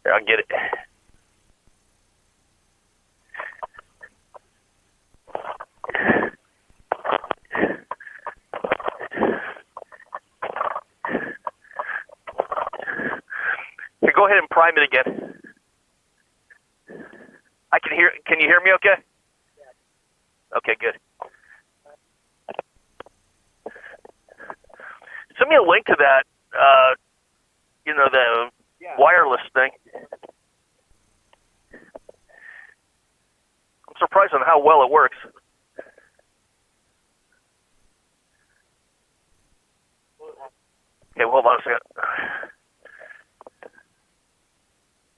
Here, I'll get it. Here, go ahead and prime it again. I can hear. Can you hear me okay? Okay, good. Send me a link to that, the wireless thing. I'm surprised on how well it works. Okay, well, hold on a second.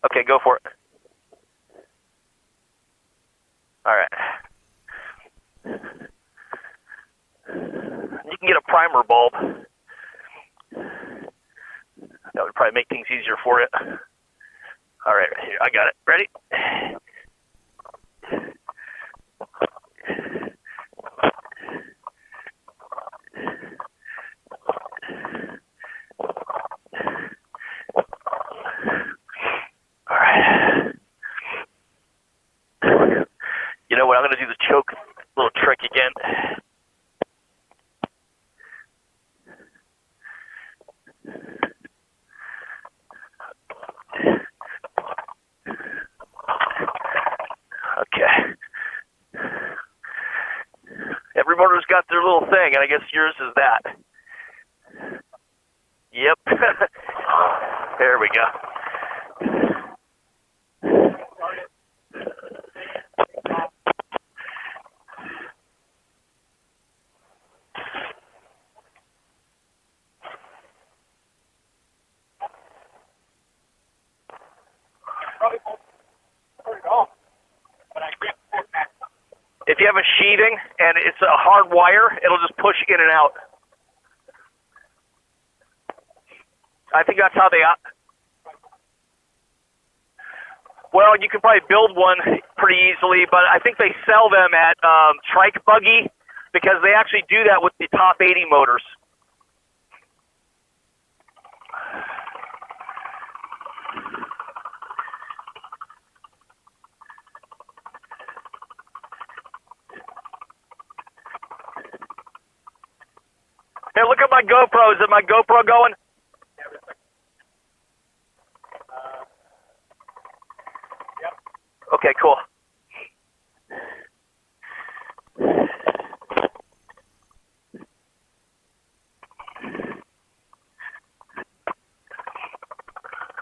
Okay, go for it. All right. You can get a primer bulb. That would probably make things easier for it. All right, here, I got it. Ready? All right. You know what? I'm going to do the choke little trick again. Every motor's got their little thing, and I guess yours is that. Yep. There we go. If you have a sheathing and it's a hard wire, it'll just push in and out. I think that's how they... Well, you can probably build one pretty easily, but I think they sell them at Trike Buggy because they actually do that with the top 80 motors. Hey, look at my GoPro. Is it my GoPro going? Yep. Okay, cool.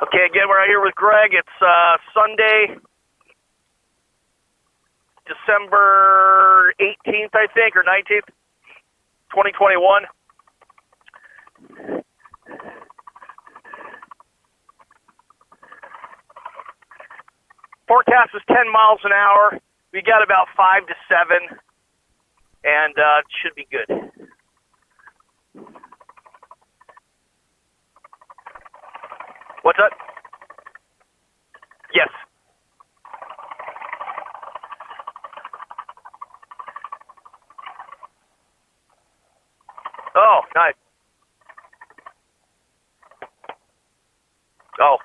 Okay, again, we're out here with Greg. It's Sunday, December 18th, I think, or 19th, 2021. Forecast is 10 miles an hour. We got about 5 to 7, and it should be good. What's that? Yes. Oh, nice. Oh.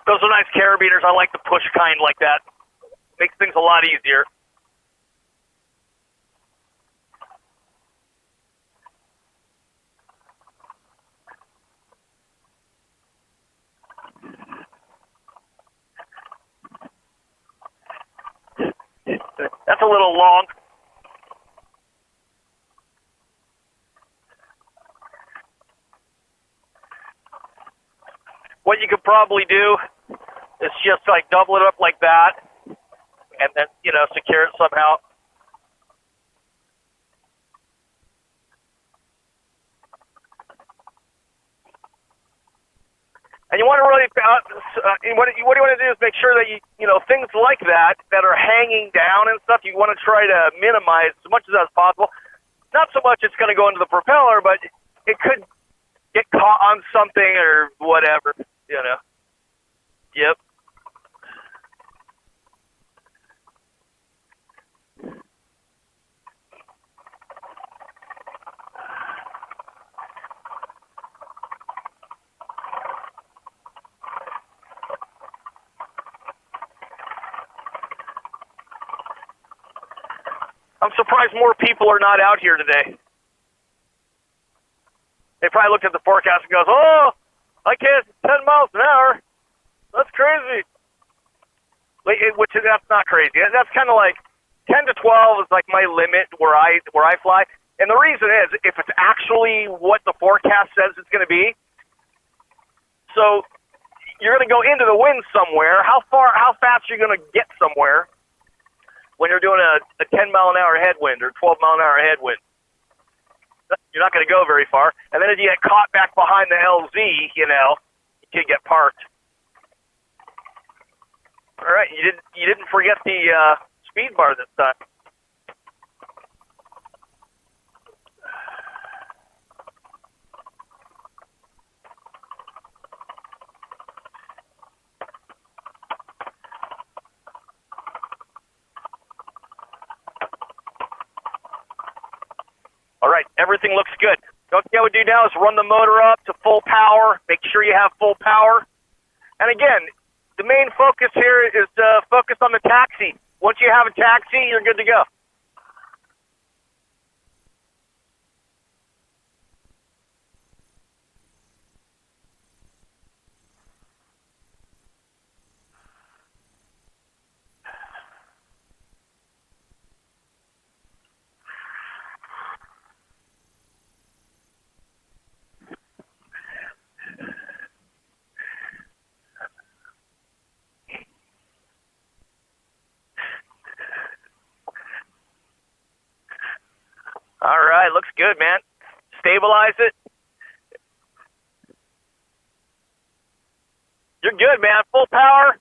Those are nice carabiners. I like the push kind like that. Makes things a lot easier. That's a little long. what you could probably do is just like double it up like that, and then, you know, secure it somehow. And you want to really, what you want to do is make sure that you know, things like that are hanging down and stuff, you want to try to minimize as much as that's possible. Not so much it's going to go into the propeller, but it could get caught on something or whatever, you know. Yep. I'm surprised more people are not out here today. They probably looked at the forecast and goes, "Oh, I can't 10 miles an hour. That's crazy." Which that's not crazy. That's kind of like 10 to 12 is like my limit where I fly. And the reason is if it's actually what the forecast says it's going to be. So you're going to go into the wind somewhere. How fast are you going to get somewhere when you're doing a 10 mile an hour headwind or 12 mile an hour headwind? You're not going to go very far. And then if you get caught back behind the LZ, you know, you can get parked. All right, you didn't forget the speed bar this time. All right, everything looks good. What I would do now is run the motor up to full power. Make sure you have full power. And again, the main focus here is to focus on the taxi. Once you have a taxi, you're good to go. All right, looks good, man. Stabilize it. You're good, man. Full power.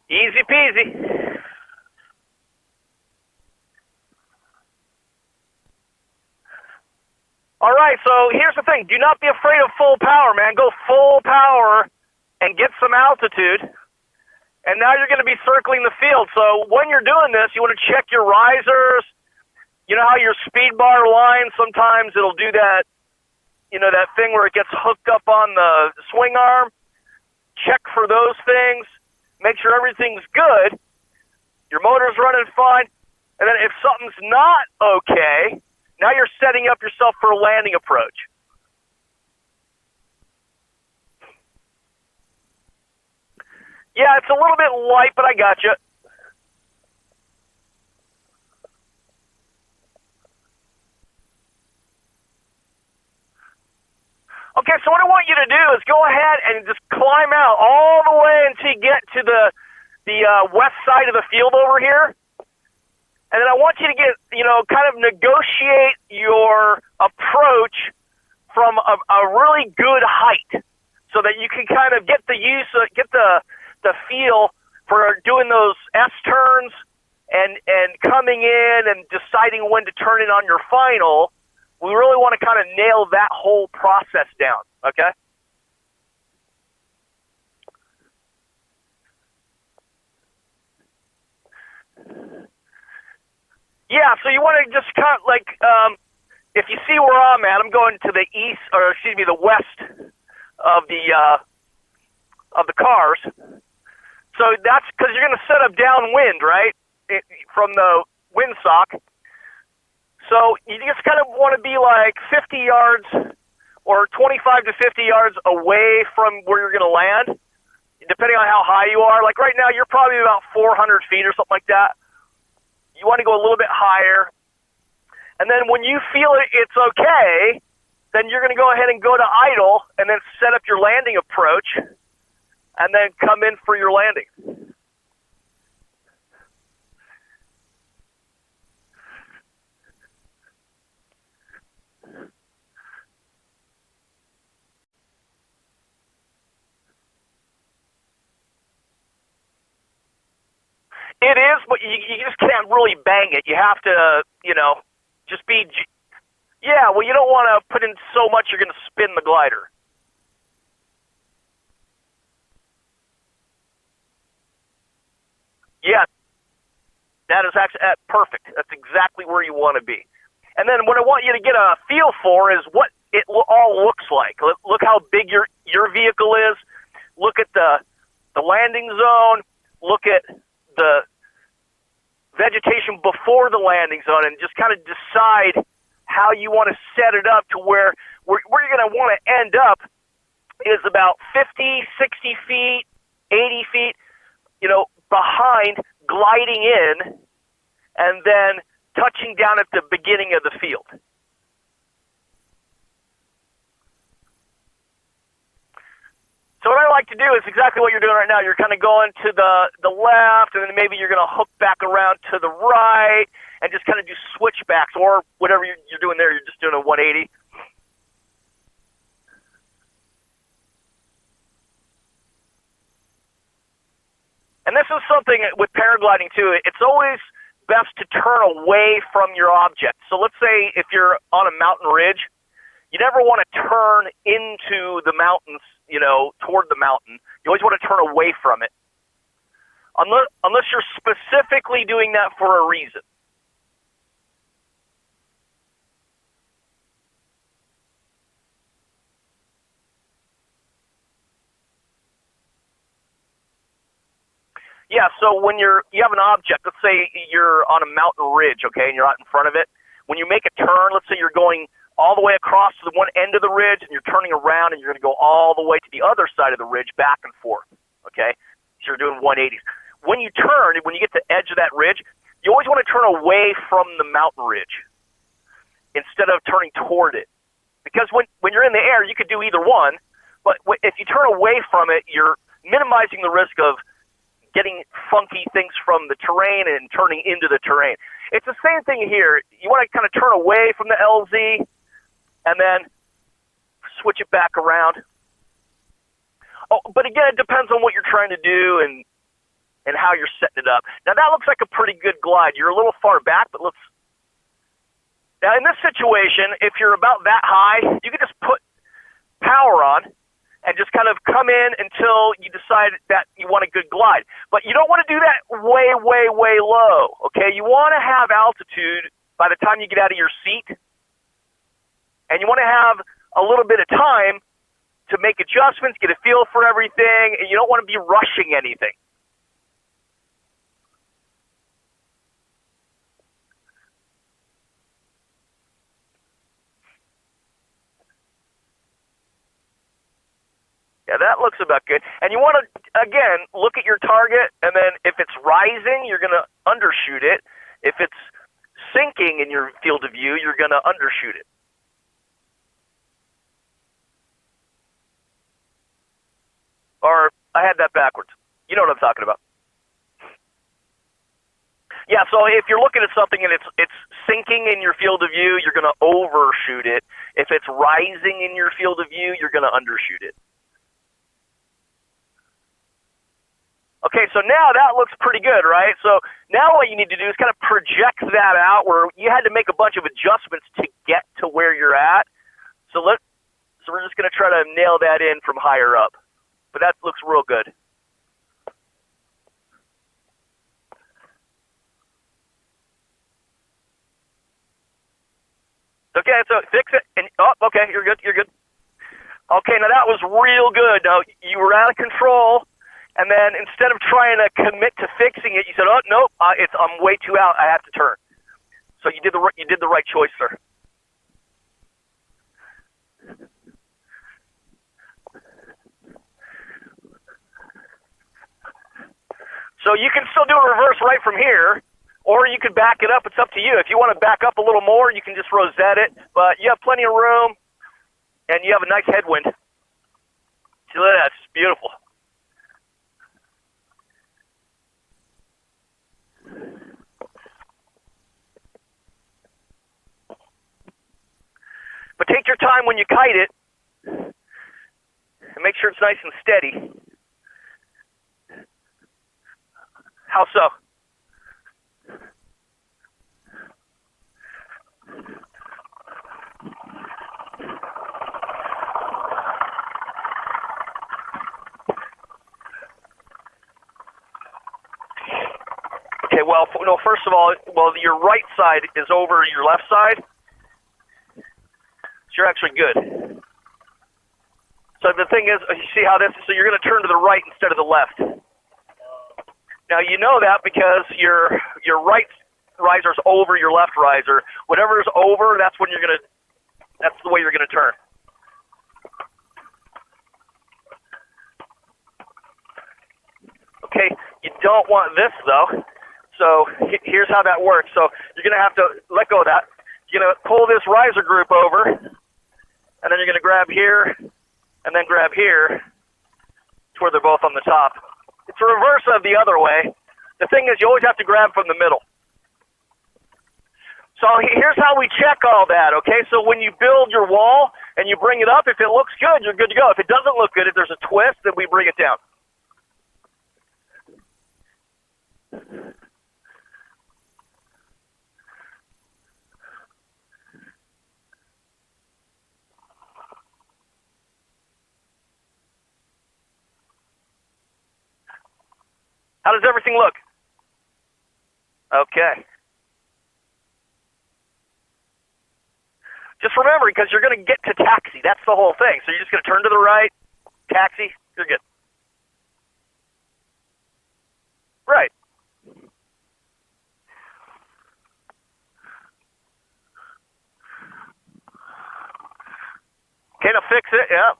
Easy peasy. All right, so here's the thing. Do not be afraid of full power, man. Go full power and get some altitude. And now you're going to be circling the field. So when you're doing this, you want to check your risers. You know how your speed bar line, sometimes it'll do that, you know, that thing where it gets hooked up on the swing arm. Check for those things. Make sure everything's good. Your motor's running fine. And then if something's not okay, now you're setting up yourself for a landing approach. Yeah, it's a little bit light, but I got you. Okay, so what I want you to do is go ahead and just climb out all the way until you get to the west side of the field over here. And then I want you to get, you know, kind of negotiate your approach from a really good height so that you can kind of get the feel for doing those S-turns and coming in and deciding when to turn it on your final. We really want to kind of nail that whole process down, okay? Yeah, so you want to just kind of like, if you see where I'm at, I'm going to the east, or excuse me, the west of the cars. So that's because you're going to set up downwind, right, from the windsock. So you just kind of want to be like 50 yards or 25 to 50 yards away from where you're going to land, depending on how high you are. Like right now, you're probably about 400 feet or something like that. You want to go a little bit higher. And then when you feel it's okay, then you're going to go ahead and go to idle and then set up your landing approach and then come in for your landing. It is, but you just can't really bang it. You have to, just be, yeah, well, you don't want to put in so much you're going to spin the glider. Yeah, that is actually perfect. That's exactly where you want to be. And then what I want you to get a feel for is what it all looks like. Look how big your vehicle is. Look at the landing zone. Look at the vegetation before the landing zone, and just kind of decide how you want to set it up to where you're going to want to end up is about 50, 60 feet, 80 feet, behind, gliding in, and then touching down at the beginning of the field. So what I like to do is exactly what you're doing right now. You're kind of going to the left, and then maybe you're going to hook back around to the right and just kind of do switchbacks, or whatever you're doing there. You're just doing a 180. And this is something with paragliding, too. It's always best to turn away from your object. So let's say if you're on a mountain ridge, you never want to turn into the mountains, toward the mountain. You always want to turn away from it. Unless you're specifically doing that for a reason. Yeah, so when you have an object, let's say you're on a mountain ridge, okay, and you're out in front of it. When you make a turn, let's say you're going all the way across to the one end of the ridge, and you're turning around, and you're going to go all the way to the other side of the ridge, back and forth, okay? So you're doing 180s. When you turn, when you get to the edge of that ridge, you always want to turn away from the mountain ridge instead of turning toward it. Because when you're in the air, you could do either one, but if you turn away from it, you're minimizing the risk of getting funky things from the terrain and turning into the terrain. It's the same thing here. You want to kind of turn away from the LZ and then switch it back around. Oh, but again, it depends on what you're trying to do and how you're setting it up. Now that looks like a pretty good glide. You're a little far back, but now in this situation, if you're about that high, you can just put power on and just kind of come in until you decide that you want a good glide. But you don't want to do that way, way, way low, okay? You want to have altitude by the time you get out of your seat, and you want to have a little bit of time to make adjustments, get a feel for everything, and you don't want to be rushing anything. Yeah, that looks about good. And you want to, again, look at your target, and then if it's rising, you're going to undershoot it. If it's sinking in your field of view, you're going to undershoot it. Or I had that backwards. You know what I'm talking about. Yeah, so if you're looking at something and it's sinking in your field of view, you're going to overshoot it. If it's rising in your field of view, you're going to undershoot it. Okay, so now that looks pretty good, right? So now what you need to do is kind of project that out where you had to make a bunch of adjustments to get to where you're at. So we're just going to try to nail that in from higher up. But that looks real good. Okay, so fix it. And okay, you're good. Okay, now that was real good. Now you were out of control. And then instead of trying to commit to fixing it, you said, "Oh nope, I'm way too out. I have to turn." So you did the right choice, sir. So you can still do a reverse right from here, or you could back it up. It's up to you. If you want to back up a little more, you can just rosette it, but you have plenty of room, and you have a nice headwind. See, look at that. It's just beautiful. But take your time when you kite it, and make sure it's nice and steady. How so? Okay, well, no, first of all, your right side is over your left side. So you're actually good. So the thing is, you see how this, so you're going to turn to the right instead of the left. Now you know that because your right riser is over your left riser. Whatever is over, that's when that's the way you're going to turn. Okay, you don't want this though. So here's how that works. So you're going to have to let go of that. You're going to pull this riser group over, and then you're going to grab here, and then grab here to where they're both on the top. It's a reverse of the other way. The thing is, you always have to grab from the middle. So here's how we check all that, okay? So when you build your wall and you bring it up, if it looks good, you're good to go. If it doesn't look good, if there's a twist, then we bring it down. How does everything look? Okay. Just remember, because you're going to get to taxi. That's the whole thing. So you're just going to turn to the right, taxi, you're good. Right. Okay, now fix it, yeah.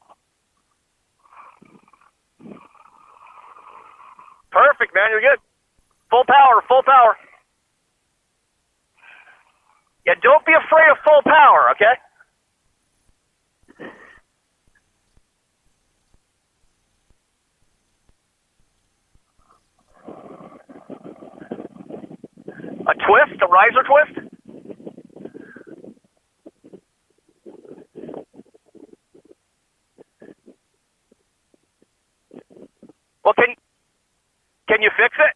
Perfect, man, you're good. Full power, full power. Yeah, don't be afraid of full power, okay? A twist, a riser twist? Well, can you fix it?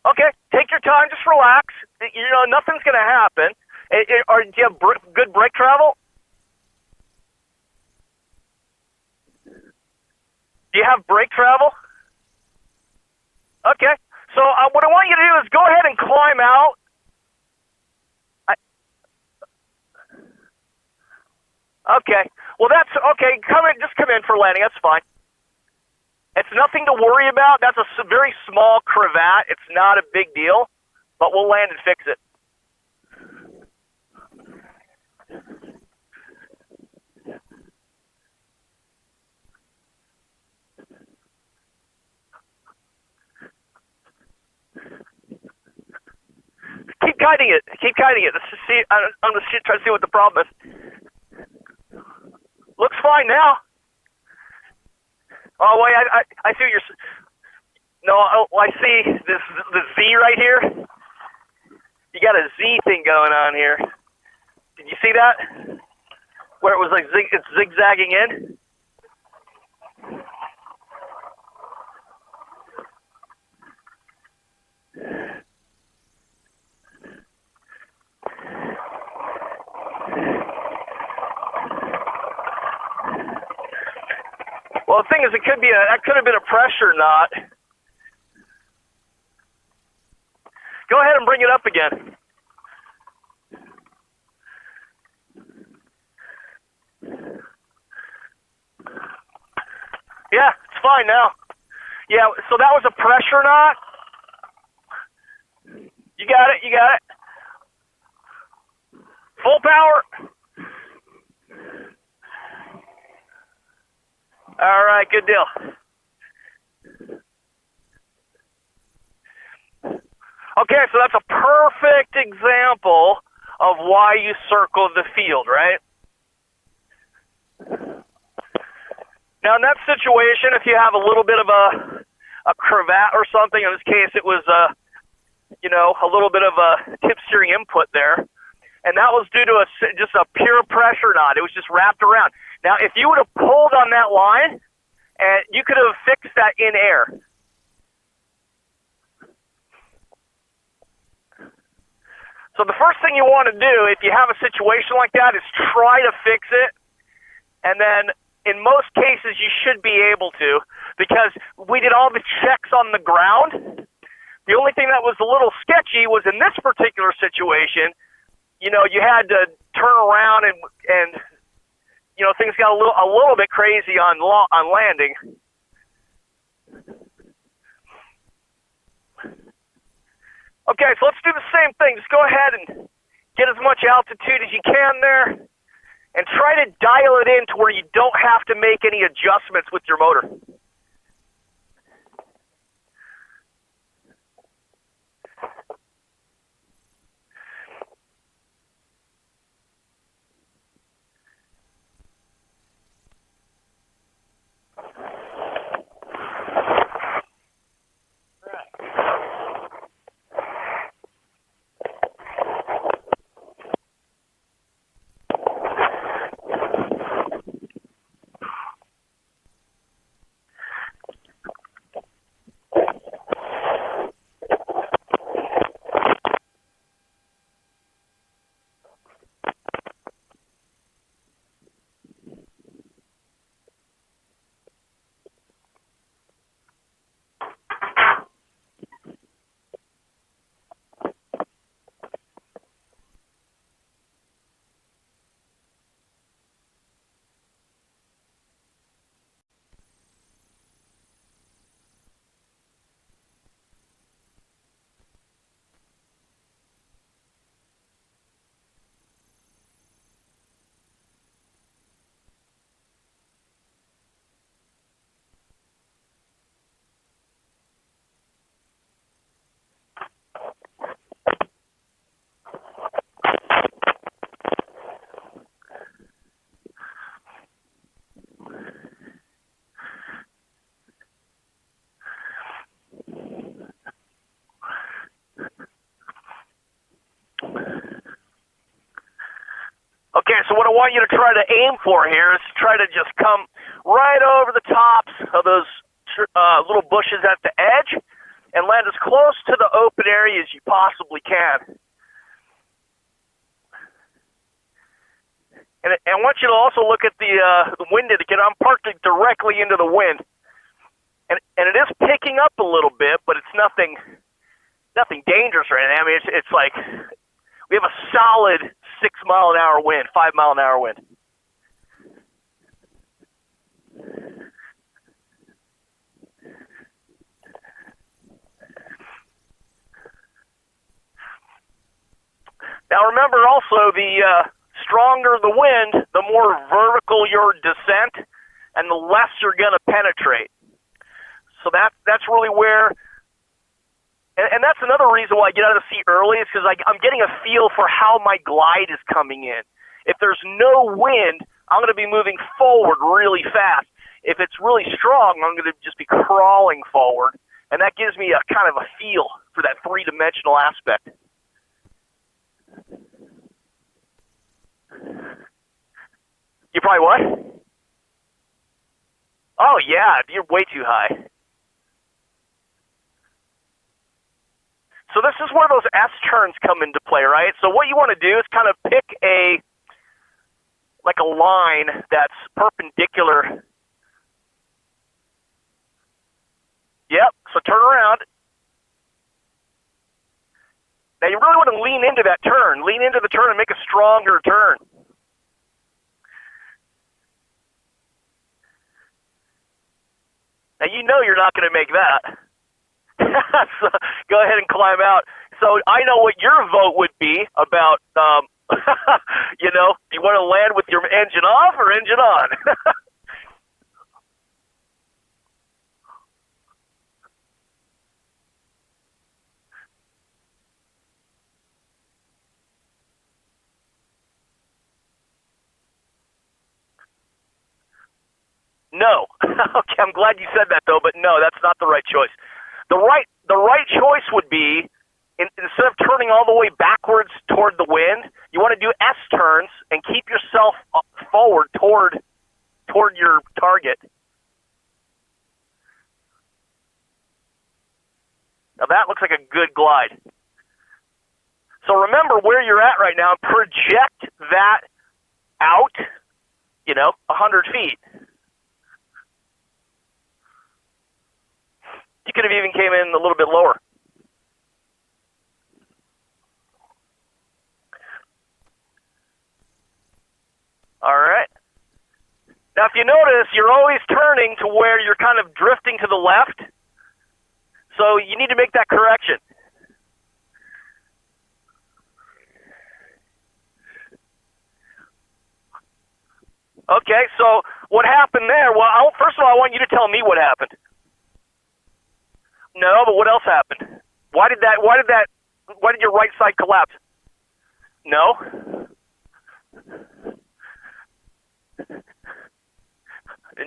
Okay, take your time, just relax. You know, nothing's going to happen. Or do you have good brake travel? Do you have brake travel? Okay, so what I want you to do is go ahead and climb out. Okay, well that's okay. Just come in for landing. That's fine. It's nothing to worry about. That's a very small cravat. It's not a big deal, but we'll land and fix it. Keep guiding it. Keep guiding it. Let's just see. I'm just trying to see what the problem is. Looks fine now. Oh wait, I see what you're. No, I see the Z right here. You got a Z thing going on here. Did you see that? Where it was like it's zigzagging in. Well, the thing is, that could have been a pressure knot. Go ahead and bring it up again. Yeah, it's fine now. Yeah, so that was a pressure knot. You got it, you got it. Full power. All right, good deal. Okay, so that's a perfect example of why you circle the field, right? Now, in that situation, if you have a little bit of a cravat or something, in this case it was, a little bit of a tip steering input there, and that was due to just a pure pressure knot. It was just wrapped around. Now, if you would have pulled on that line, and you could have fixed that in air. So the first thing you want to do if you have a situation like that is try to fix it, and then in most cases you should be able to, because we did all the checks on the ground. The only thing that was a little sketchy was in this particular situation, you had to turn around and things got a little bit crazy on landing. Okay, so let's do the same thing. Just go ahead and get as much altitude as you can there, and try to dial it in to where you don't have to make any adjustments with your motor. Okay, so what I want you to try to aim for here is try to just come right over the tops of those little bushes at the edge and land as close to the open area as you possibly can. And I want you to also look at the wind indicator. I'm parked directly into the wind. And it is picking up a little bit, but it's nothing dangerous right now. I mean, it's like we have a solid 6-mile-an-hour wind, 5-mile-an-hour wind. Now remember also, the stronger the wind, the more vertical your descent, and the less you're going to penetrate. So that's really where, and that's another reason why I get out of the seat early, is because I'm getting a feel for how my glide is coming in. If there's no wind, I'm going to be moving forward really fast. If it's really strong, I'm going to just be crawling forward, and that gives me a kind of a feel for that three-dimensional aspect. You probably what? Oh yeah, you're way too high. So this is where those S-turns come into play, right? So what you want to do is kind of pick a line that's perpendicular. Yep, so turn around. Now you really want to lean into that turn. Lean into the turn and make a stronger turn. Now you know you're not going to make that. So go ahead and climb out. So I know what your vote would be about, do you want to land with your engine off or engine on? No. Okay, I'm glad you said that though, but no, that's not the right choice. The right choice would be instead of turning all the way backwards toward the wind, you want to do S turns and keep yourself forward toward your target. Now that looks like a good glide. So remember where you're at right now and project that out, 100 feet. You could have even came in a little bit lower. All right. Now, if you notice, you're always turning to where you're kind of drifting to the left. So you need to make that correction. Okay, so what happened there? Well, first of all, I want you to tell me what happened. No, but what else happened? Why did your right side collapse? No.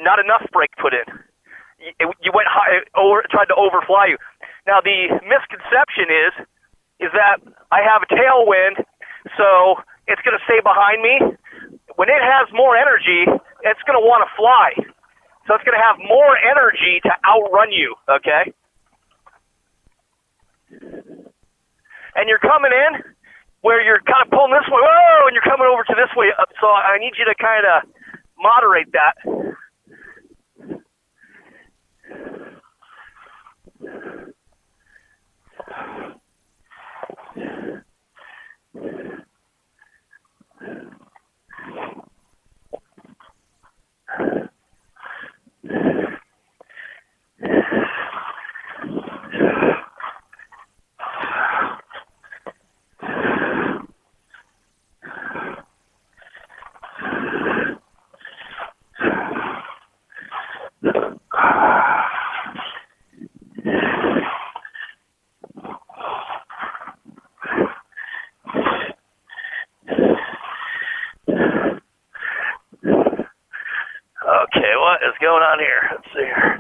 Not enough brake put in. You went high, tried to overfly you. Now the misconception is that I have a tailwind, so it's going to stay behind me. When it has more energy, it's going to want to fly. So it's going to have more energy to outrun you, okay? And you're coming in where you're kind of pulling this way, whoa, and you're coming over to this way. So I need you to kind of moderate that. Okay, what is going on here? Let's see here.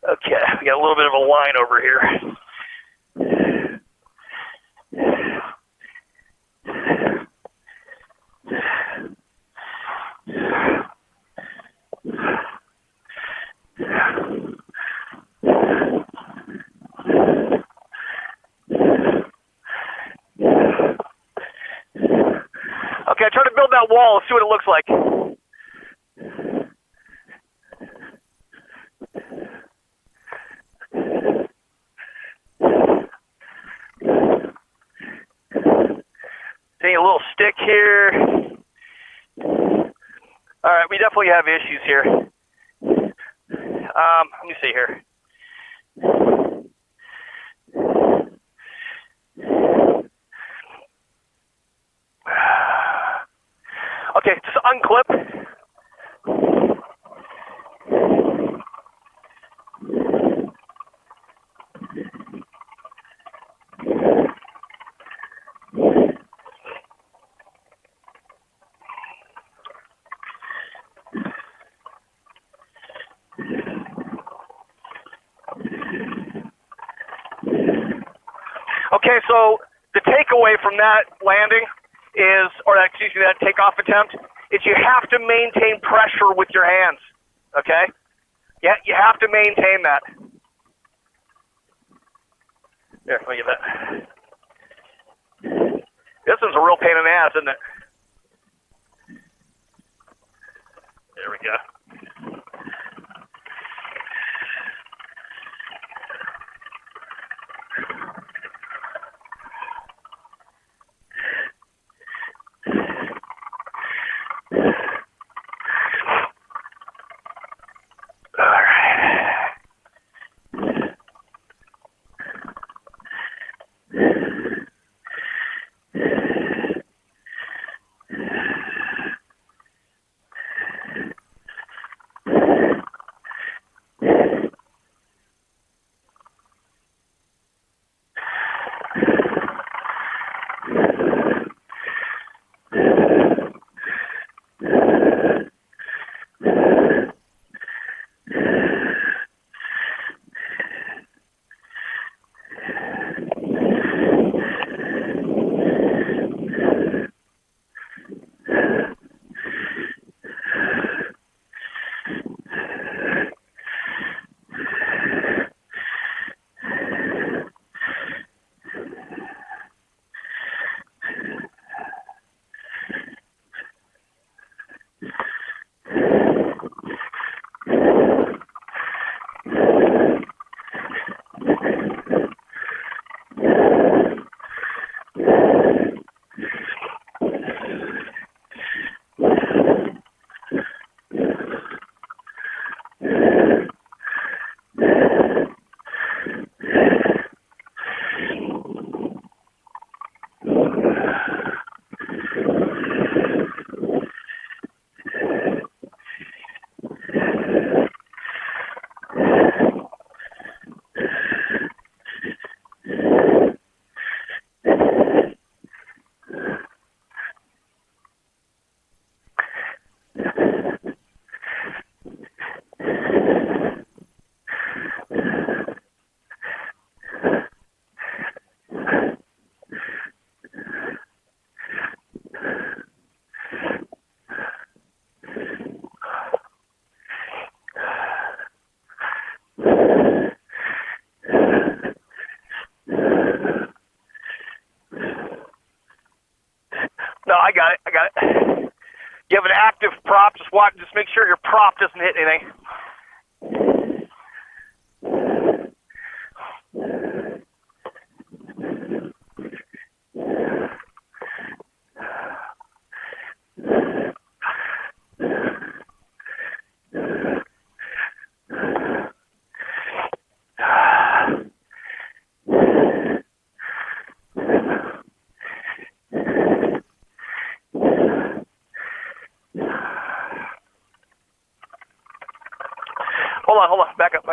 Okay, we got a little bit of a line over here. Okay, try to build that wall. Let's see what it looks like. Seeing a little stick here. All right, we definitely have issues here. Let me see here. Okay, just unclip. Okay, so the takeaway from that landing is, that takeoff attempt, is you have to maintain pressure with your hands, okay? Yeah, you have to maintain that. Here, let me get that. This one's a real pain in the ass, isn't it? There we go. No, I got it. You have an active prop. Just make sure your prop doesn't hit anything. Hold on. Back up.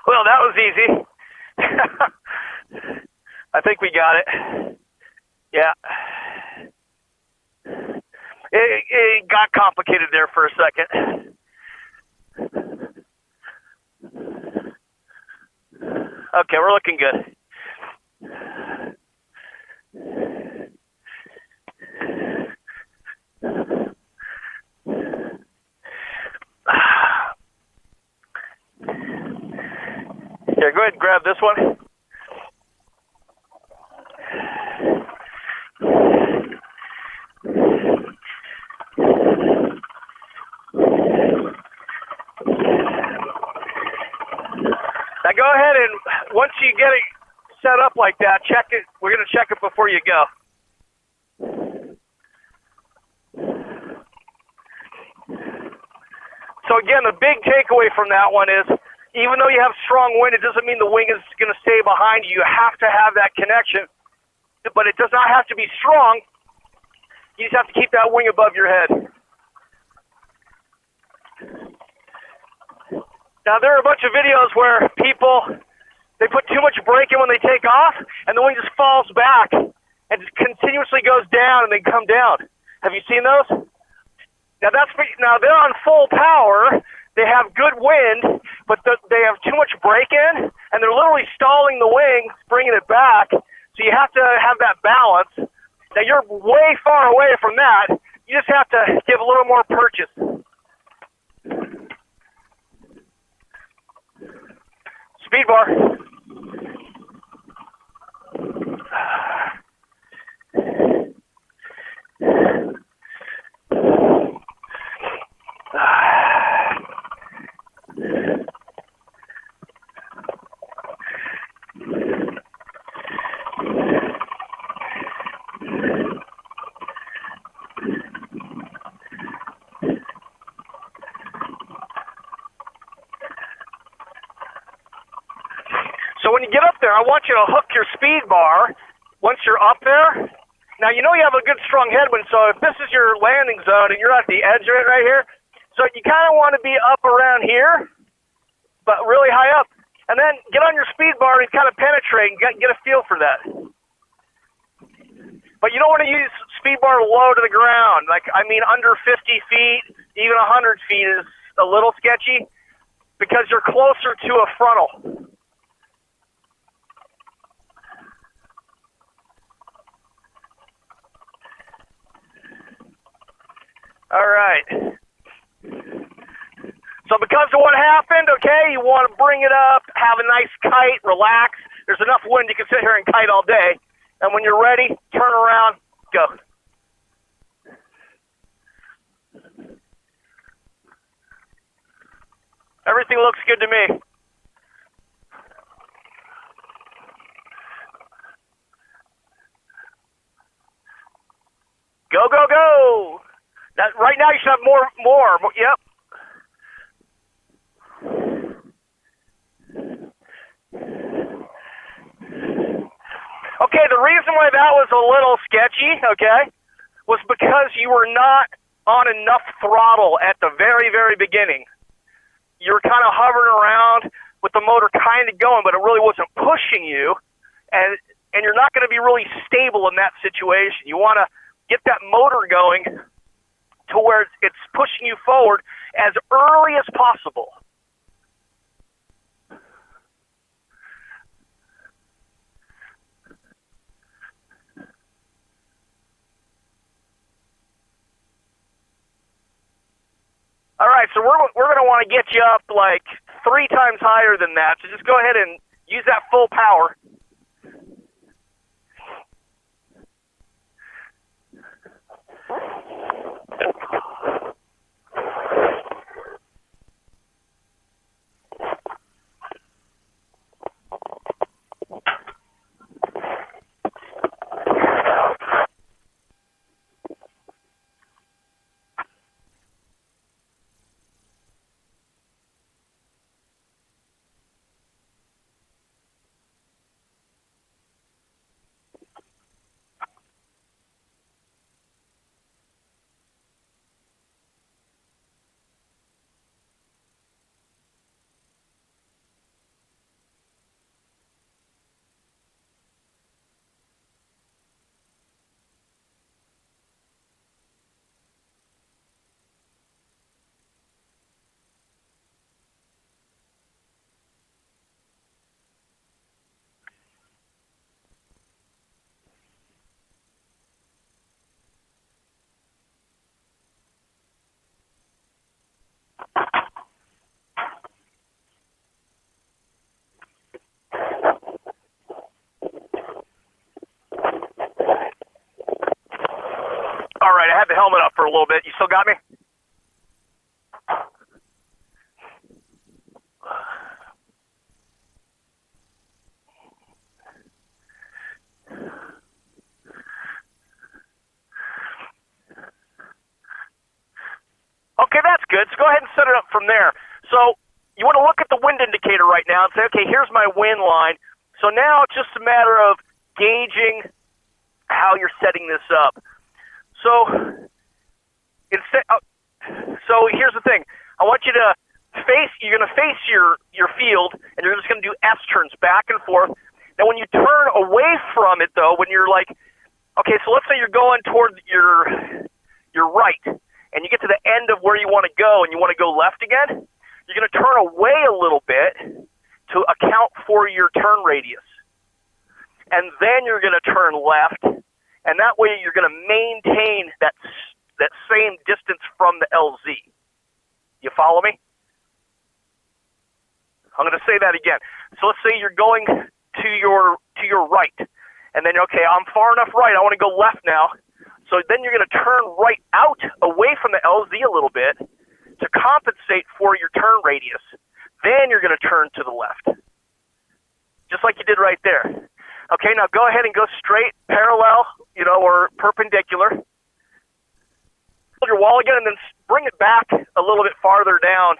Well, that was easy. I think we got it. Yeah. It got complicated there for a second. Okay, we're looking good. Here, go ahead and grab this one. Now go ahead and once you get it set up like that, check it. We're going to check it before you go. So again, the big takeaway from that one is Even though you have strong wind, it doesn't mean the wing is going to stay behind you. You have to have that connection, but it does not have to be strong. You just have to keep that wing above your head. Now, there are a bunch of videos where people, they put too much brake in when they take off, and the wing just falls back and just continuously goes down and they come down. Have you seen those? Now, they're on full power. They have good wind, but they have too much brake in, and they're literally stalling the wing, bringing it back. So you have to have that balance. Now, you're way far away from that. You just have to give a little more purchase. Speed bar. So when you get up there, I want you to hook your speed bar once you're up there. Now, you know you have a good strong headwind, so if this is your landing zone and you're at the edge of it right here, so you kind of want to be up around here, but really high up. And then get on your speed bar and kind of penetrate and get a feel for that. But you don't want to use speed bar low to the ground. Under 50 feet, even 100 feet is a little sketchy because you're closer to a frontal. All right. So because of what happened, okay, you want to bring it up, have a nice kite, relax. There's enough wind you can sit here and kite all day. And when you're ready, turn around, go. Everything looks good to me. Go, go, go. Right now you should have more. Yep. Okay, the reason why that was a little sketchy, okay, was because you were not on enough throttle at the very, very beginning. You were kind of hovering around with the motor kind of going, but it really wasn't pushing you, and you're not going to be really stable in that situation. You want to get that motor going to where it's pushing you forward as early as possible. All right, so we're going to want to get you up like 3 times higher than that. So just go ahead and use that full power. All right, I had the helmet up for a little bit. You still got me? Okay, that's good. So go ahead and set it up from there. So you want to look at the wind indicator right now and say, okay, here's my wind line. So now it's just a matter of gauging how you're setting this up. So here's the thing. I want you to you're going to face your field, and you're just going to do S turns back and forth. Now when you turn away from it, though, when you're like, okay, so let's say you're going toward your right, and you get to the end of where you want to go, and you want to go left again, you're going to turn away a little bit to account for your turn radius. And then you're going to turn left, and that way you're going to maintain that same distance from the LZ. You follow me? I'm going to say that again. So let's say you're going to your right, and then, okay, I'm far enough right, I want to go left now. So then you're going to turn right out away from the LZ a little bit to compensate for your turn radius. Then you're going to turn to the left, just like you did right there. Okay, now go ahead and go straight, parallel, or perpendicular. Hold your wall again, and then bring it back a little bit farther down.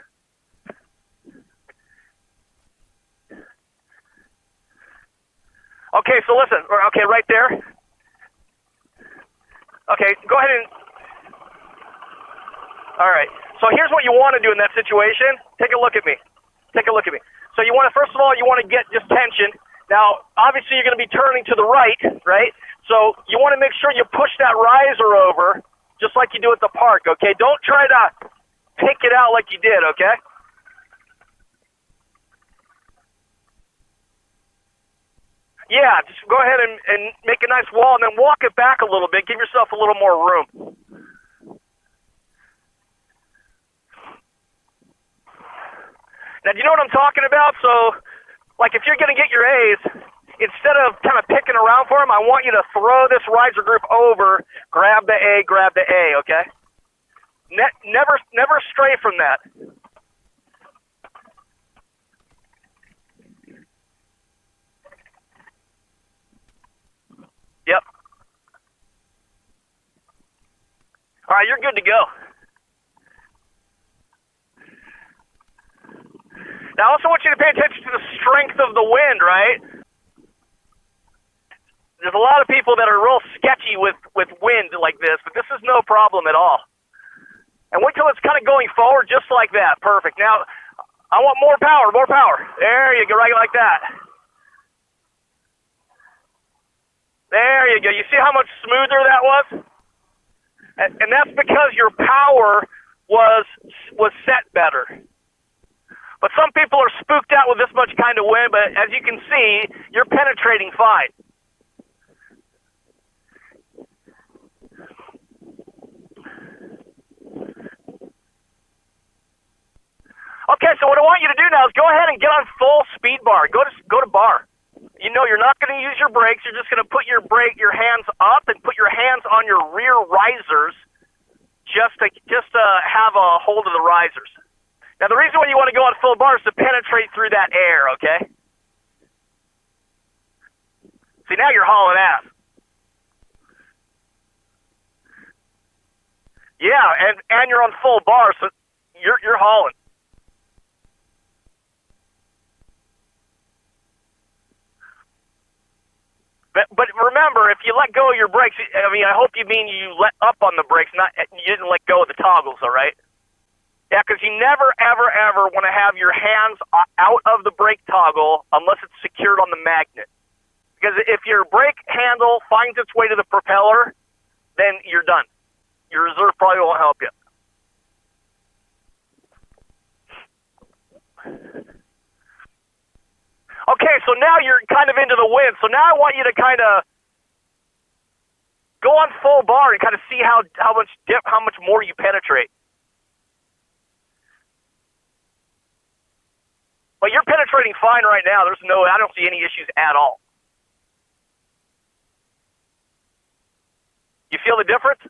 Okay, so listen. Okay, right there. Okay, go ahead and... All right. So here's what you want to do in that situation. Take a look at me. Take a look at me. So you want to, first of all, you want to get just tension. Now, obviously, you're going to be turning to the right, right? So you want to make sure you push that riser over, just like you do at the park, okay? Don't try to pick it out like you did, okay? Yeah, just go ahead and make a nice wall, and then walk it back a little bit. Give yourself a little more room. Now, do you know what I'm talking about? So, like, if you're going to get your A's, instead of kind of picking around for them, I want you to throw this riser group over, grab the A, okay? Never stray from that. Yep. All right, you're good to go. Now, I also want you to pay attention to the strength of the wind, right? There's a lot of people that are real sketchy with wind like this, but this is no problem at all. And wait till it's kind of going forward just like that. Perfect. Now, I want more power, more power. There you go, right like that. There you go. You see how much smoother that was? And that's because your power was set better. But some people are spooked out with this much kind of wind, but as you can see, you're penetrating fine. Okay, so what I want you to do now is go ahead and get on full speed bar. Go to bar. You know you're not going to use your brakes. You're just going to put your hands up and put your hands on your rear risers just to have a hold of the risers. Now, the reason why you want to go on full bar is to penetrate through that air, okay? See, now you're hauling ass. Yeah, and you're on full bar, so you're hauling. But remember, if you let go of your brakes, I mean, I hope you mean you let up on the brakes, not you didn't let go of the toggles, all right? Yeah, because you never, ever, ever want to have your hands out of the brake toggle unless it's secured on the magnet. Because if your brake handle finds its way to the propeller, then you're done. Your reserve probably won't help you. Okay, so now you're kind of into the wind. So now I want you to kind of go on full bar and kind of see how much more you penetrate. But you're penetrating fine right now. I don't see any issues at all. You feel the difference?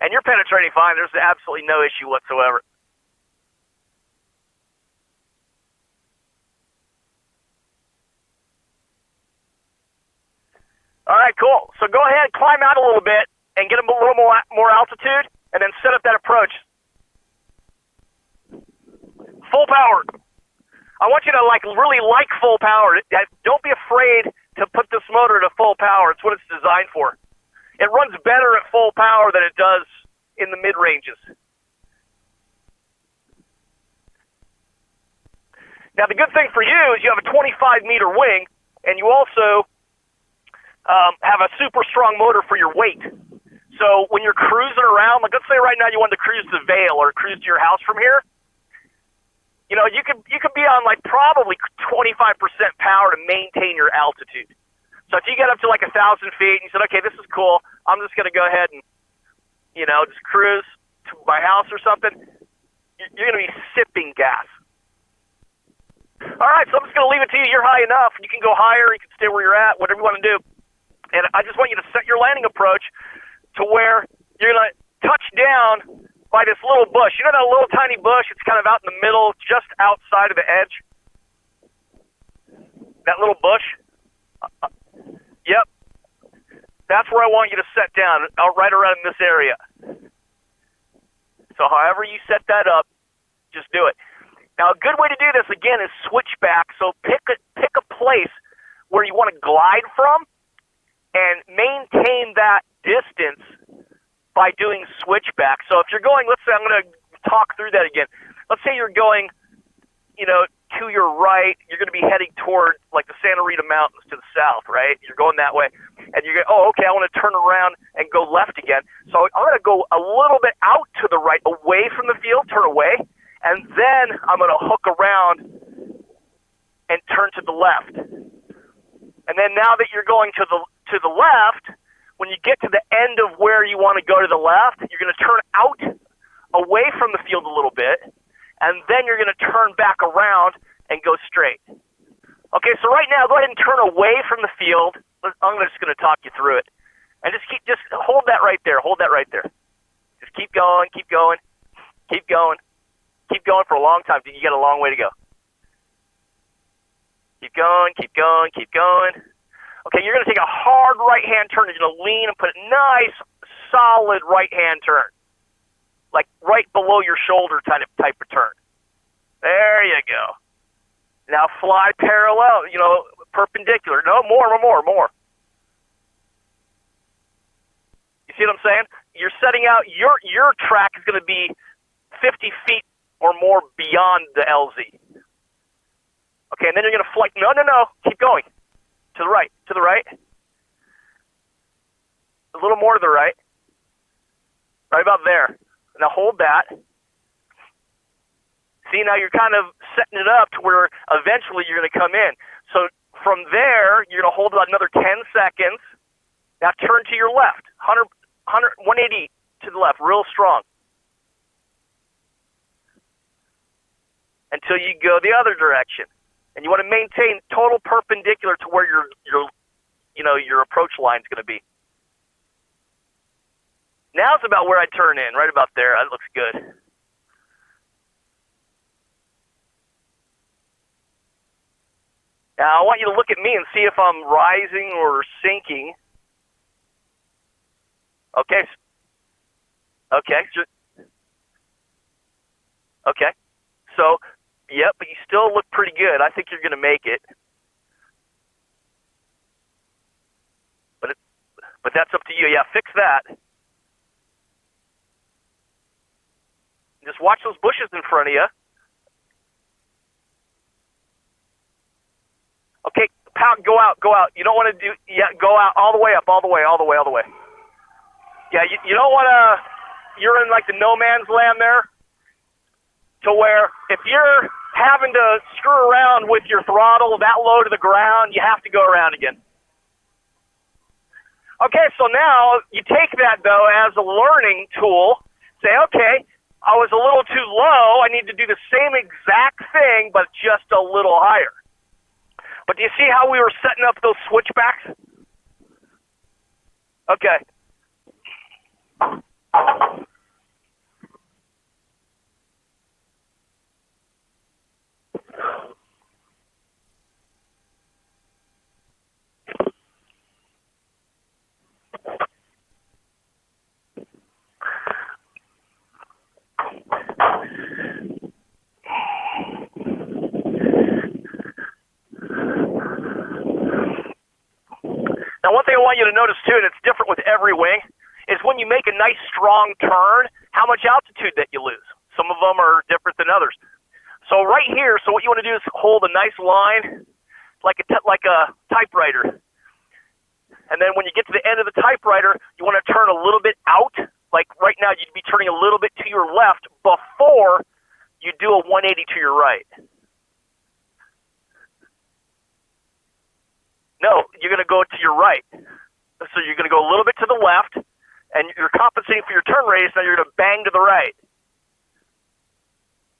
And you're penetrating fine. There's absolutely no issue whatsoever. All right, cool. So go ahead, climb out a little bit. and get a little more altitude, and then set up that approach. Full power. I want you to really like full power. Don't be afraid to put this motor to full power. It's what it's designed for. It runs better at full power than it does in the mid-ranges. Now, the good thing for you is you have a 25-meter wing, and you also have a super strong motor for your weight. So when you're cruising around, like let's say right now you wanted to cruise the Vail or cruise to your house from here, you know, you could be on probably 25% power to maintain your altitude. So if you get up to 1,000 feet and you said, okay, this is cool, I'm just going to go ahead and, just cruise to my house or something, you're going to be sipping gas. All right, so I'm just going to leave it to you. You're high enough. You can go higher. You can stay where you're at, whatever you want to do. And I just want you to set your landing approach to where you're going to touch down by this little bush. You know that little tiny bush? It's kind of out in the middle, just outside of the edge? That little bush? Yep. That's where I want you to set down, right around this area. So however you set that up, just do it. Now, a good way to do this, again, is switch back. So pick a place where you want to glide from and maintain that distance by doing switchback. So if you're going, let's say, I'm going to talk through that again. Let's say you're going, to your right. You're going to be heading toward, the Santa Rita Mountains to the south, right? You're going that way. And you're going, okay, I want to turn around and go left again. So I'm going to go a little bit out to the right, away from the field, turn away. And then I'm going to hook around and turn to the left. And then now that you're going to the left, when you get to the end of where you want to go to the left, you're going to turn out away from the field a little bit, and then you're going to turn back around and go straight. Okay, so right now, go ahead and turn away from the field. I'm just going to talk you through it. And just hold that right there. Hold that right there. Just keep going, keep going, keep going. Keep going for a long time. You got a long way to go. Keep going, keep going, keep going. Okay, you're going to take a hard right-hand turn. You're going to lean and put a nice, solid right-hand turn. Like right below your shoulder type of turn. There you go. Now fly parallel, perpendicular. No, more. You see what I'm saying? You're setting out, your track is going to be 50 feet or more beyond the LZ. Okay, and then you're going to fly. No. Keep going. To the right. A little more to the right. Right about there. Now hold that. See, now you're kind of setting it up to where eventually you're going to come in. So from there, you're going to hold about another 10 seconds. Now turn to your left. 180 to the left, real strong. Until you go the other direction. And you want to maintain total perpendicular to where your approach line is going to be. Now it's about where I turn in, right about there. That looks good. Now I want you to look at me and see if I'm rising or sinking. Okay. Okay. So, yep, but you still look pretty good. I think you're going to make it. But that's up to you. Yeah, fix that. Just watch those bushes in front of you. Okay, go out. You don't want to go out all the way up, all the way. Yeah, you don't want to, you're in the no man's land there, to where if you're having to screw around with your throttle that low to the ground, you have to go around again. Okay, so now you take that, though, as a learning tool. Say, okay, I was a little too low. I need to do the same exact thing, but just a little higher. But do you see how we were setting up those switchbacks? Okay. want you to notice too, and it's different with every wing, is when you make a nice strong turn, how much altitude that you lose. Some of them are different than others. So right here, so what you want to do is hold a nice line like a typewriter. And then when you get to the end of the typewriter, you want to turn a little bit out. Like right now, you'd be turning a little bit to your left before you do a 180 to your right. No, you're going to go to your right. So you're going to go a little bit to the left, and you're compensating for your turn radius. Now you're going to bang to the right.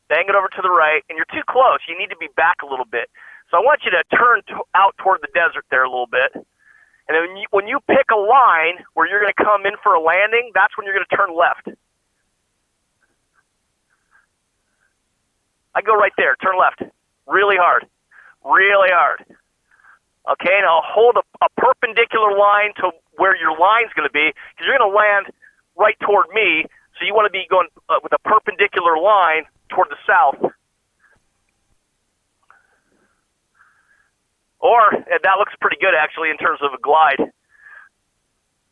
Bang it over to the right, and you're too close. You need to be back a little bit. So I want you to turn out toward the desert there a little bit. And then when you pick a line where you're going to come in for a landing, that's when you're going to turn left. I go right there, turn left, really hard, really hard. Okay, now hold a perpendicular line to where your line's going to be, because you're going to land right toward me, so you want to be going with a perpendicular line toward the south. Or, that looks pretty good, actually, in terms of a glide.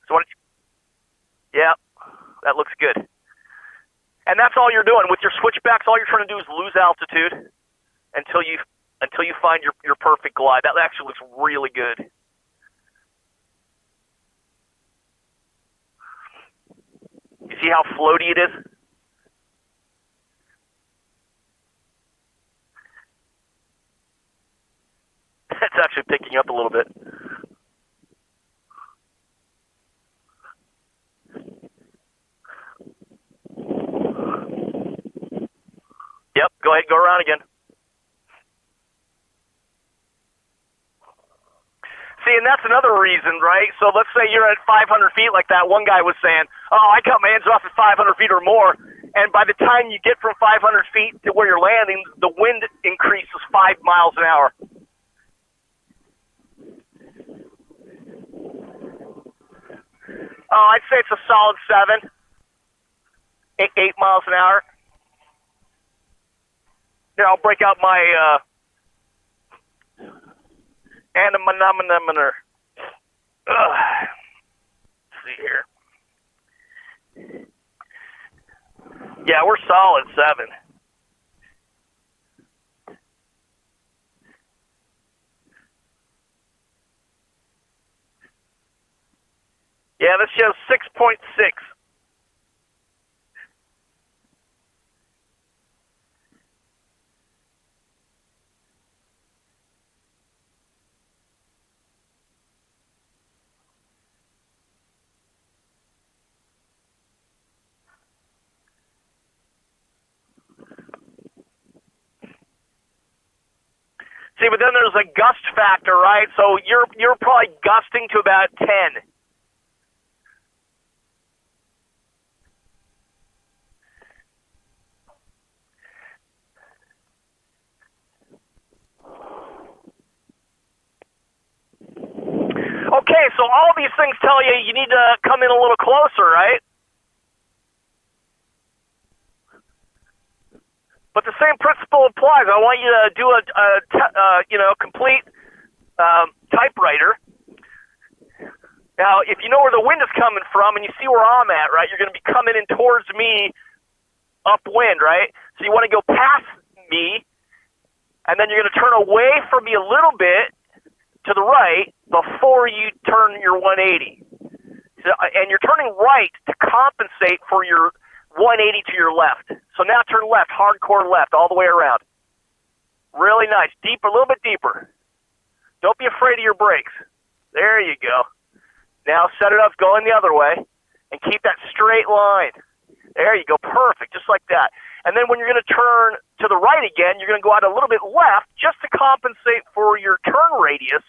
So, yeah, that looks good. And that's all you're doing. With your switchbacks, all you're trying to do is lose altitude until you find your perfect glide. That actually looks really good. You see how floaty it is? It's actually picking up a little bit. Yep, go ahead, go around again. See, and that's another reason, right? So let's say you're at 500 feet like that one guy was saying, oh, I cut my engine off at 500 feet or more, and by the time you get from 500 feet to where you're landing, the wind increases 5 miles an hour. Oh, I'd say it's a solid 7, 8 miles an hour. Here, I'll break out my anemometer. Let's see here. Yeah, we're solid 7. Yeah, this shows 6.6. See, but then there's a gust factor, right? So you're probably gusting to about 10. Okay, so all these things tell you you need to come in a little closer, right? But the same principle applies. I want you to do a complete typewriter. Now, if you know where the wind is coming from and you see where I'm at, right, you're going to be coming in towards me upwind, right? So you want to go past me, and then you're going to turn away from me a little bit to the right before you turn your 180. So, and you're turning right to compensate for your 180 to your left. So now turn left, hardcore left, all the way around. Really nice. Deep, a little bit deeper. Don't be afraid of your brakes. There you go. Now set it up going the other way, and keep that straight line. There you go. Perfect. Just like that. And then when you're going to turn to the right again, you're going to go out a little bit left just to compensate for your turn radius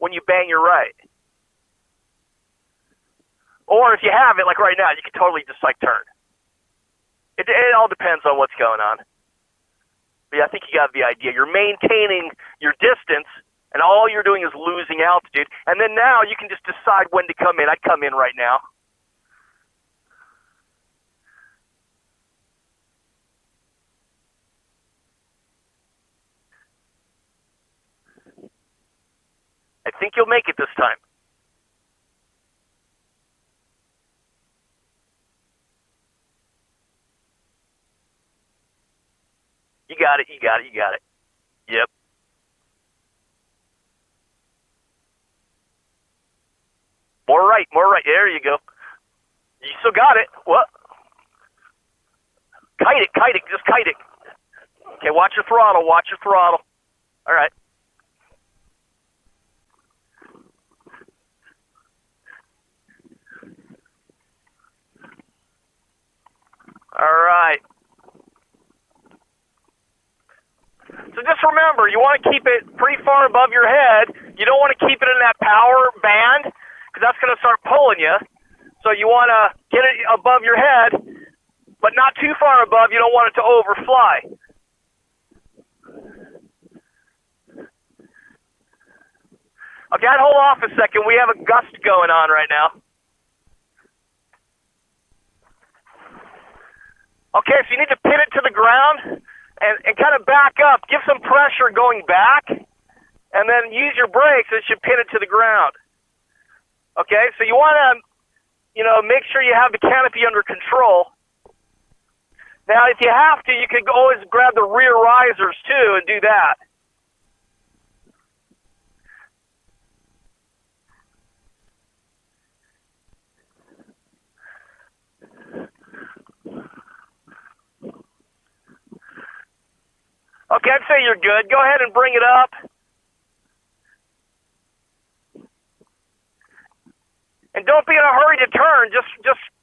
when you bang your right. Or if you have it, like right now, you can totally just like turn. It all depends on what's going on. But yeah, I think you got the idea. You're maintaining your distance, and all you're doing is losing altitude. And then now you can just decide when to come in. I'd come in right now. I think you'll make it this time. You got it. You got it. You got it. Yep. More right. More right. There you go. You still got it. What? Kite it. Kite it. Just kite it. Okay, watch your throttle. Watch your throttle. All right. All right. So just remember, you want to keep it pretty far above your head. You don't want to keep it in that power band because that's going to start pulling you. So you want to get it above your head, but not too far above. You don't want it to overfly. Okay, I'd hold off a second. We have a gust going on right now. Okay, so you need to pin it to the ground and kind of back up. Give some pressure going back, and then use your brakes. It should pin it to the ground. Okay, so you want to, make sure you have the canopy under control. Now, if you have to, you could always grab the rear risers too and do that. Okay, I'd say you're good. Go ahead and bring it up. And don't be in a hurry to turn. Just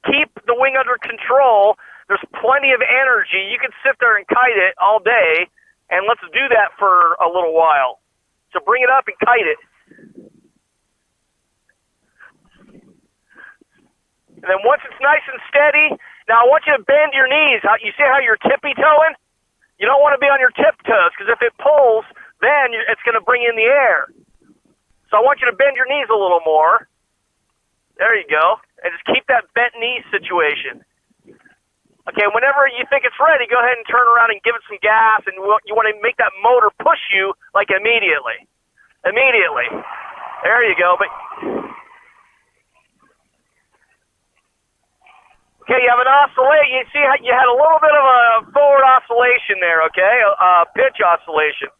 keep the wing under control. There's plenty of energy. You can sit there and kite it all day, and let's do that for a little while. So bring it up and kite it. And then once it's nice and steady, now I want you to bend your knees. You see how you're tippy-toeing? You don't want to be on your tiptoes because if it pulls, then it's going to bring in the air. So I want you to bend your knees a little more. There you go. And just keep that bent knee situation. Okay, whenever you think it's ready, go ahead and turn around and give it some gas. And you want to make that motor push you like immediately. Immediately. There you go. But okay, you have an oscillation. You see how you had a little bit of a forward oscillation there, okay? Pitch oscillation.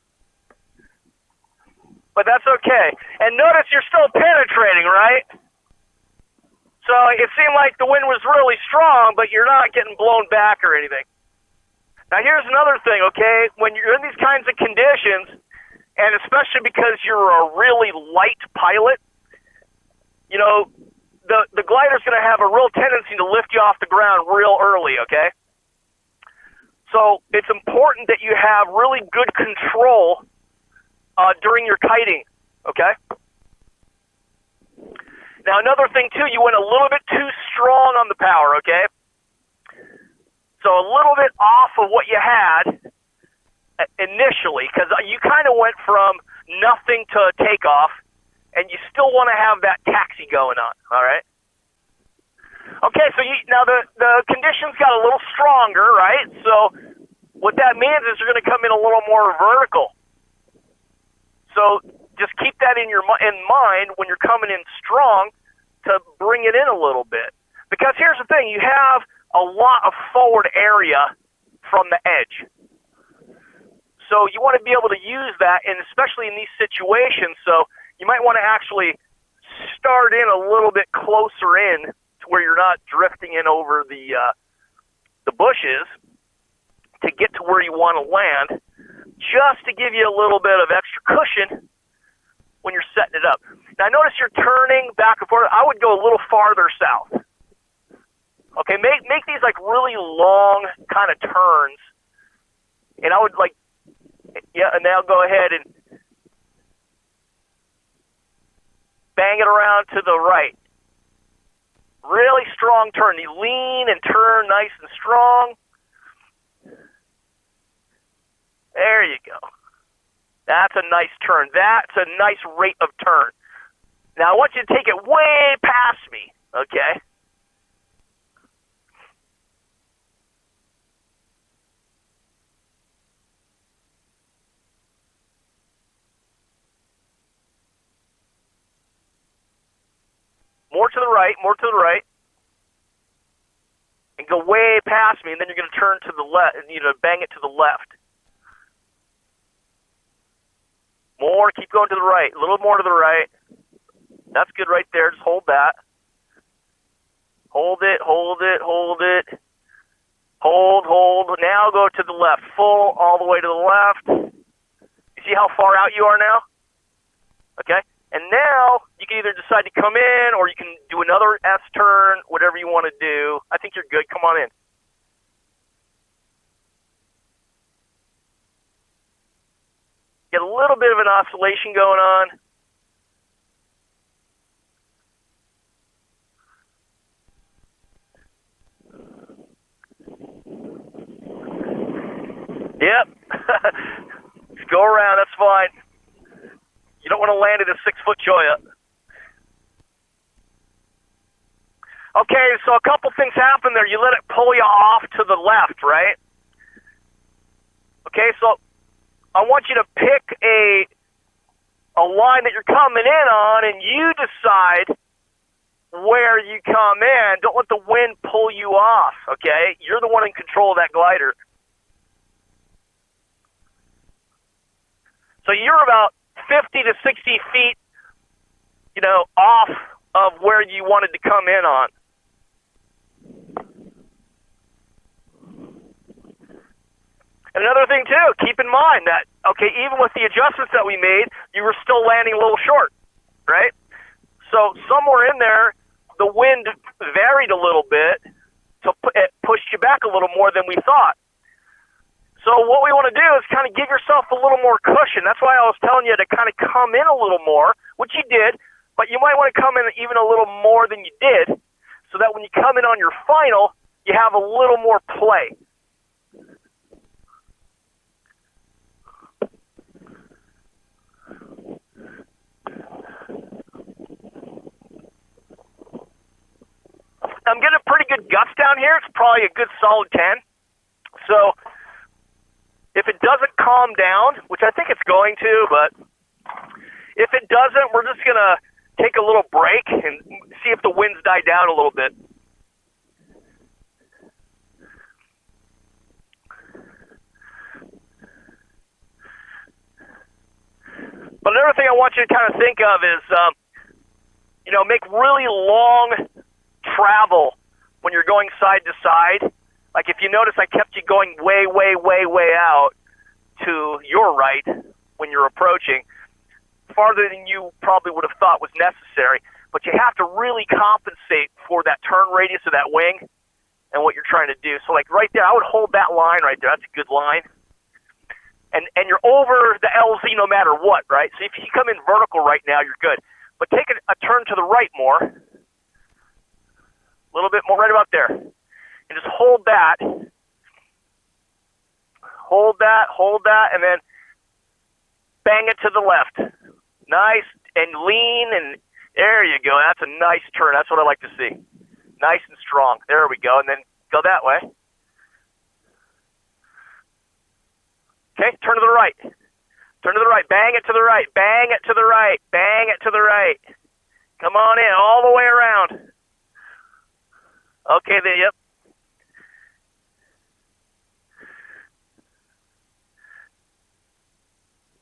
But that's okay. And notice you're still penetrating, right? So it seemed like the wind was really strong, but you're not getting blown back or anything. Now here's another thing, okay? When you're in these kinds of conditions, and especially because you're a really light pilot, the glider's going to have a real tendency to lift you off the ground real early, okay? So it's important that you have really good control during your kiting, okay? Now another thing too, you went a little bit too strong on the power, okay? So a little bit off of what you had initially, because you kind of went from nothing to takeoff, and you still want to have that taxi going on, all right? Okay, so now the conditions got a little stronger, right? So what that means is you're going to come in a little more vertical. So just keep that in mind when you're coming in strong to bring it in a little bit. Because here's the thing, you have a lot of forward area from the edge. So you want to be able to use that, and especially in these situations, so you might want to actually start in a little bit closer in to where you're not drifting in over the bushes to get to where you want to land, just to give you a little bit of extra cushion when you're setting it up. Now, notice you're turning back and forth. I would go a little farther south. Okay, make these like really long kind of turns. And I would and now go ahead and bang it around to the right. Really strong turn. You lean and turn nice and strong. There you go. That's a nice turn. That's a nice rate of turn. Now I want you to take it way past me, okay? More to the right, more to the right. And go way past me, and then you're going to turn to the left, bang it to the left. More, keep going to the right. A little more to the right. That's good right there. Just hold that. Hold it, hold it, hold it. Hold, hold. Now go to the left. Full, all the way to the left. You see how far out you are now? Okay? And now, you can either decide to come in, or you can do another S-turn, whatever you want to do. I think you're good. Come on in. Get a little bit of an oscillation going on. Yep. Just go around. That's fine. You don't want to land at a 6-foot cholla. Okay, so a couple things happen there. You let it pull you off to the left, right? Okay, so I want you to pick a line that you're coming in on, and you decide where you come in. Don't let the wind pull you off, okay? You're the one in control of that glider. So you're about 50 to 60 feet, off of where you wanted to come in on. And another thing, too, keep in mind that, okay, even with the adjustments that we made, you were still landing a little short, right? So somewhere in there, the wind varied a little bit to it pushed you back a little more than we thought. So what we want to do is kind of give yourself a little more cushion. That's why I was telling you to kind of come in a little more, which you did, but you might want to come in even a little more than you did, so that when you come in on your final, you have a little more play. I'm getting a pretty good gust down here. It's probably a good solid 10. So if it doesn't calm down, which I think it's going to, but if it doesn't, we're just going to take a little break and see if the winds die down a little bit. But another thing I want you to kind of think of is, make really long travel when you're going side to side. Like if you notice, I kept you going way, way, way, way out to your right when you're approaching, farther than you probably would have thought was necessary. But you have to really compensate for that turn radius of that wing and what you're trying to do. So like right there, I would hold that line right there. That's a good line. And you're over the LZ no matter what, right? So if you come in vertical right now, you're good. But take a turn to the right more, a little bit more, right about there. And just hold that. Hold that, and then bang it to the left. Nice, and lean, and there you go. That's a nice turn. That's what I like to see. Nice and strong. There we go, and then go that way. Okay, turn to the right. Turn to the right. Bang it to the right. Bang it to the right. Bang it to the right. Come on in, all the way around. Okay, then, yep.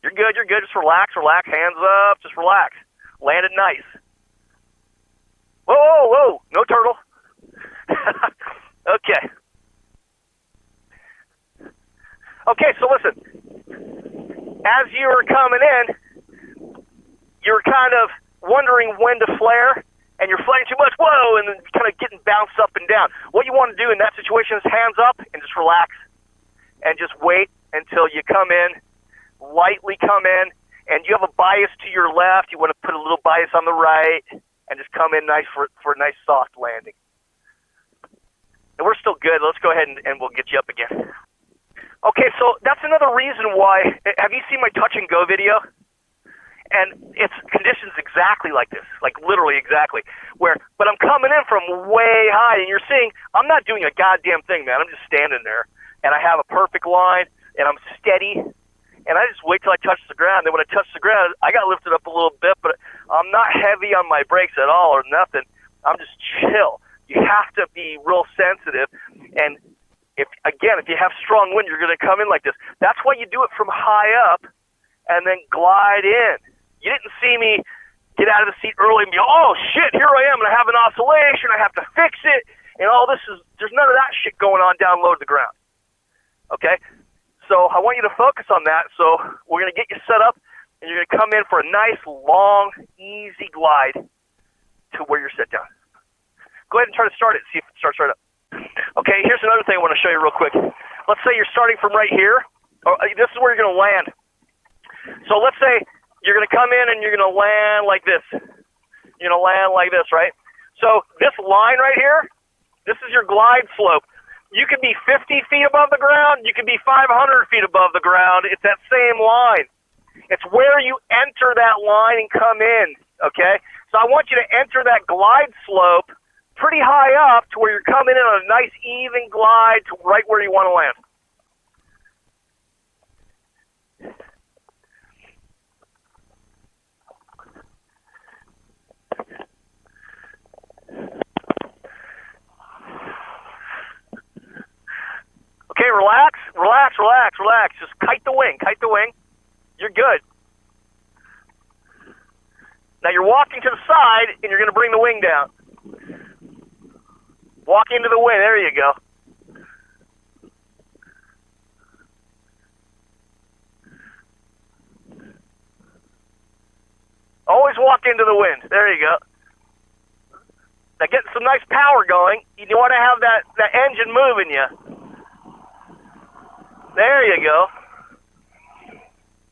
You're good, you're good. Just relax, hands up, just relax. Land it nice. Whoa, whoa, whoa, no turtle. Okay. Okay, so listen. As you were coming in, you're kind of wondering when to flare, and you're flaring too much, whoa, and then kind of getting bounced up and down. What you want to do in that situation is hands up and just relax and just wait until you come in, lightly come in, and you have a bias to your left. You want to put a little bias on the right and just come in nice for a nice soft landing. And we're still good. Let's go ahead and we'll get you up again. Okay, so that's another reason why. Have you seen my touch and go video? And it's conditions exactly like this, like literally exactly. But I'm coming in from way high, and you're seeing I'm not doing a goddamn thing, man. I'm just standing there, and I have a perfect line, and I'm steady, and I just wait till I touch the ground. Then when I touch the ground, I got lifted up a little bit, but I'm not heavy on my brakes at all or nothing. I'm just chill. You have to be real sensitive, and if you have strong wind, you're going to come in like this. That's why you do it from high up and then glide in. You didn't see me get out of the seat early and be, oh shit, here I am, and I have an oscillation, I have to fix it, and all this is, there's none of that shit going on down low to the ground. Okay? So I want you to focus on that. So we're going to get you set up, and you're going to come in for a nice, long, easy glide to where you're set down. Go ahead and try to start it, see if it starts right up. Okay, here's another thing I want to show you real quick. Let's say you're starting from right here. This is where you're going to land. So let's say you're going to come in and you're going to land like this. You're going to land like this, right? So this line right here, this is your glide slope. You can be 50 feet above the ground. You can be 500 feet above the ground. It's that same line. It's where you enter that line and come in, okay? So I want you to enter that glide slope pretty high up to where you're coming in on a nice even glide to right where you want to land. Okay, relax, relax, relax, relax. Just kite the wing, kite the wing. You're good. Now you're walking to the side, and you're going to bring the wing down. Walk into the wind. There you go. Always walk into the wind. There you go. Now get some nice power going. You want to have that engine moving you. There you go.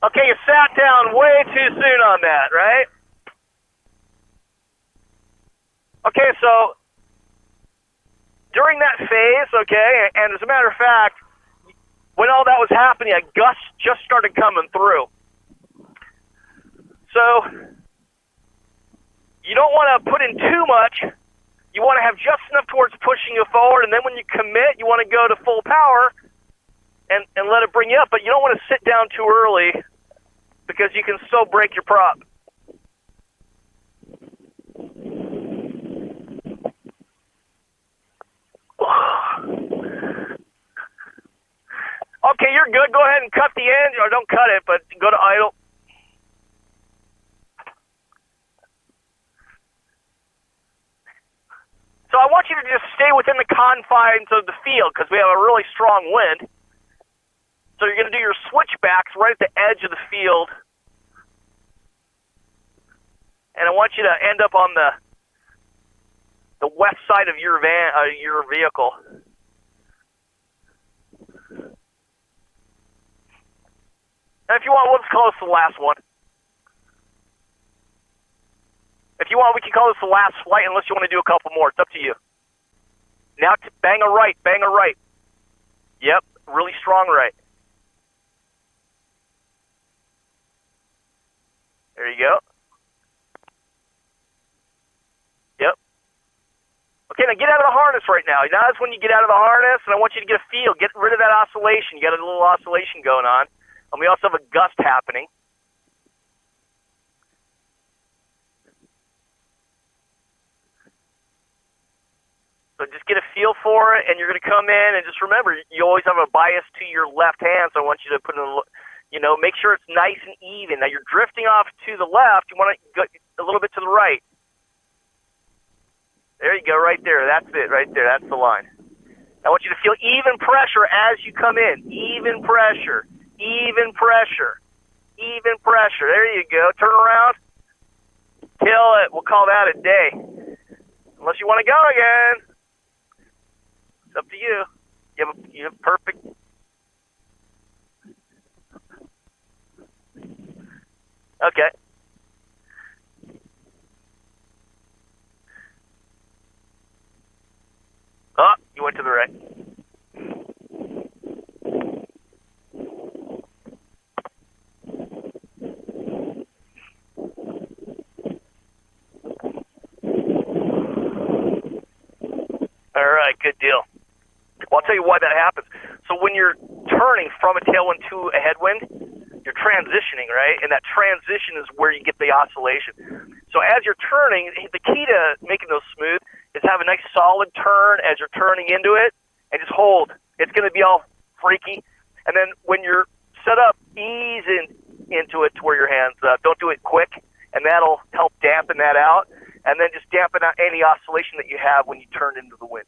Okay, you sat down way too soon on that, right? Okay, so during that phase, okay, and as a matter of fact, when all that was happening, a gust just started coming through. So you don't want to put in too much. You want to have just enough towards pushing you forward, and then when you commit, you want to go to full power and let it bring you up. But you don't want to sit down too early because you can so break your prop. Okay, you're good. Go ahead and cut the end, or don't cut it, but go to idle. So I want you to just stay within the confines of the field because we have a really strong wind. So you're going to do your switchbacks right at the edge of the field. And I want you to end up on the west side of your your vehicle. And if you want, let's call this the last one. If you want, we can call this the last flight unless you want to do a couple more. It's up to you. Now bang a right, bang a right. Yep, really strong right. There you go. Yep. Okay, now get out of the harness right now. Now is when you get out of the harness, and I want you to get a feel. Get rid of that oscillation. You got a little oscillation going on. And we also have a gust happening. So just get a feel for it, and you're going to come in, and just remember, you always have a bias to your left hand, so I want you to put in make sure it's nice and even. Now you're drifting off to the left. You want to go a little bit to the right. There you go, right there. That's it, right there. That's the line. I want you to feel even pressure as you come in. Even pressure. Even pressure. Even pressure. There you go. Turn around. Kill it. We'll call that a day. Unless you want to go again. It's up to you. You have perfect. Okay. Oh, you went to the right. All right, good deal. Well, I'll tell you why that happens. So when you're turning from a tailwind to a headwind, you're transitioning, right? And that transition is where you get the oscillation. So as you're turning, the key to making those smooth is have a nice solid turn as you're turning into it, and just hold. It's going to be all freaky. And then when you're set up, ease in, into it to where your hands, don't do it quick, and that'll help dampen that out, and then just dampen out any oscillation that you have when you turn into the wind.